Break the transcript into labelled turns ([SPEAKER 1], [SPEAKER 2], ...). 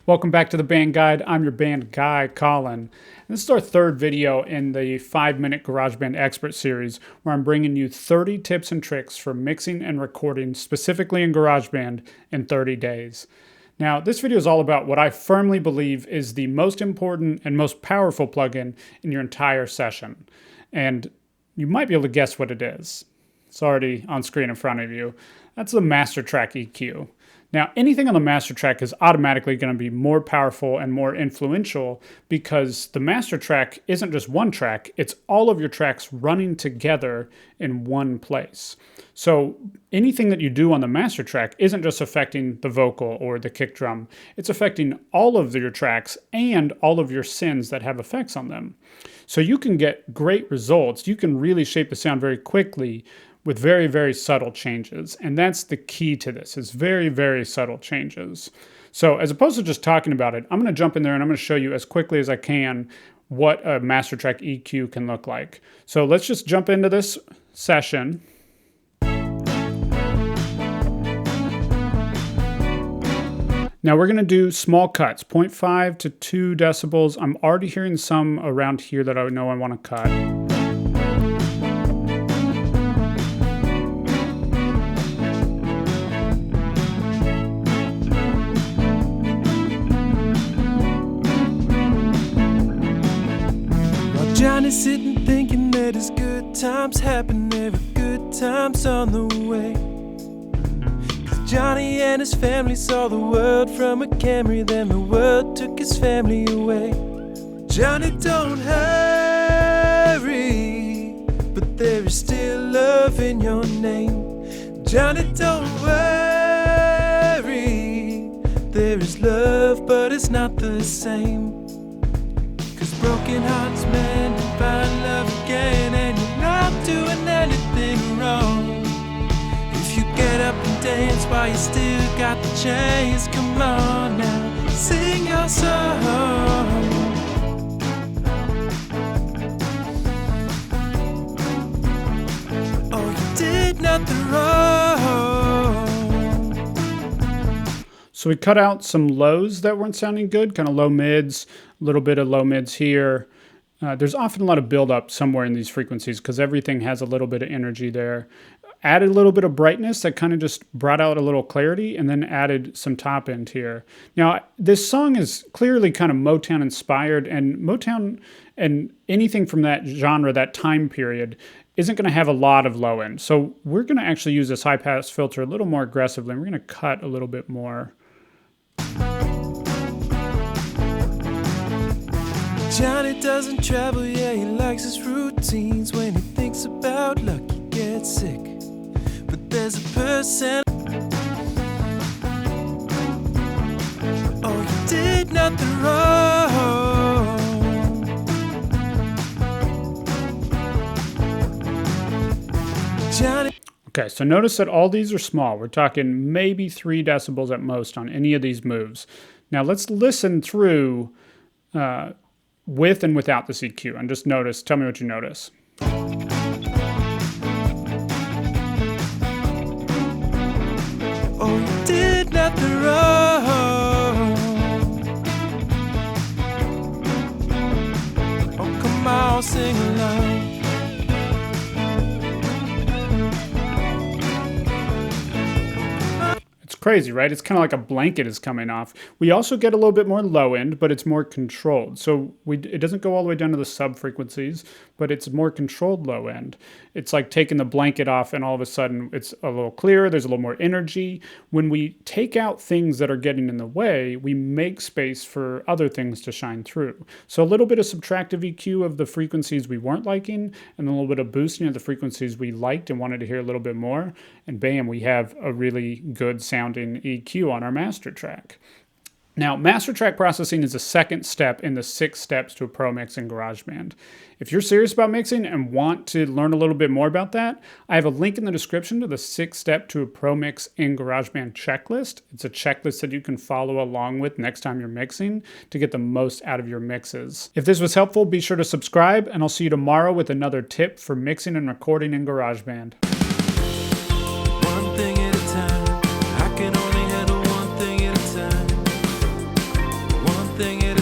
[SPEAKER 1] Welcome back to the Band Guide. I'm your band guy, Colin. And this is our third video in the 5-minute GarageBand Expert series, where I'm bringing you 30 tips and tricks for mixing and recording specifically in GarageBand in 30 days. Now, this video is all about what I firmly believe is the most important and most powerful plugin in your entire session. And you might be able to guess what it is. It's already on screen in front of you. That's the Master Track EQ. Now, anything on the master track is automatically going to be more powerful and more influential because the master track isn't just one track, it's all of your tracks running together in one place. So anything that you do on the master track isn't just affecting the vocal or the kick drum, it's affecting all of your tracks and all of your synths that have effects on them. So you can get great results, you can really shape the sound very quickly with very, very subtle changes. And that's the key to this, is very, very subtle changes. So as opposed to just talking about it, I'm going to jump in there and I'm going to show you as quickly as I can what a Master Track EQ can look like. So let's just jump into this session. Now we're going to do small cuts, 0.5 to 2 decibels. I'm already hearing some around here that I know I want to cut.
[SPEAKER 2] Johnny's sitting thinking that his good times happen, every good time's on the way. 'Cause Johnny and his family saw the world from a Camry, then the world took his family away. Johnny, don't hurry, but there is still love in your name. Johnny, don't worry, there is love, but it's not the same. Broken hearts mend and find love again, and you're not doing anything wrong. If you get up and dance while you still got the chance, come on now, sing your song. Oh, you did nothing wrong.
[SPEAKER 1] So we cut out some lows that weren't sounding good, kind of low mids, a little bit of low mids here. There's often a lot of buildup somewhere in these frequencies because everything has a little bit of energy there. Added a little bit of brightness that kind of just brought out a little clarity, and then added some top end here. Now, this song is clearly kind of Motown inspired, and Motown and anything from that genre, that time period, isn't going to have a lot of low end. So we're going to actually use this high pass filter a little more aggressively, and we're going to cut a little bit more.
[SPEAKER 2] Johnny doesn't travel, yeah, he likes his routines. When he thinks about luck, he gets sick. But there's a person. Oh, you did nothing wrong. Johnny.
[SPEAKER 1] Okay, so notice that all these are small. We're talking maybe 3 decibels at most on any of these moves. Now let's listen through with and without this EQ, and just notice, tell me what you notice.
[SPEAKER 2] Oh, you did nothing wrong. Oh, come on, sing along.
[SPEAKER 1] Crazy, right? It's kind of like a blanket is coming off. We also get a little bit more low end, but it's more controlled. So it doesn't go all the way down to the sub frequencies, but it's more controlled low end. It's like taking the blanket off and all of a sudden it's a little clearer, there's a little more energy. When we take out things that are getting in the way, we make space for other things to shine through. So a little bit of subtractive EQ of the frequencies we weren't liking, and a little bit of boosting of the frequencies we liked and wanted to hear a little bit more, and bam, we have a really good sounding EQ on our master track. Now, master track processing is the second step in the 6 steps to a pro mix in GarageBand. If you're serious about mixing and want to learn a little bit more about that, I have a link in the description to the 6 step to a pro mix in GarageBand checklist. It's a checklist that you can follow along with next time you're mixing to get the most out of your mixes. If this was helpful, be sure to subscribe, and I'll see you tomorrow with another tip for mixing and recording in GarageBand.
[SPEAKER 2] One thing at a time. I can only handle one thing at a time. everything is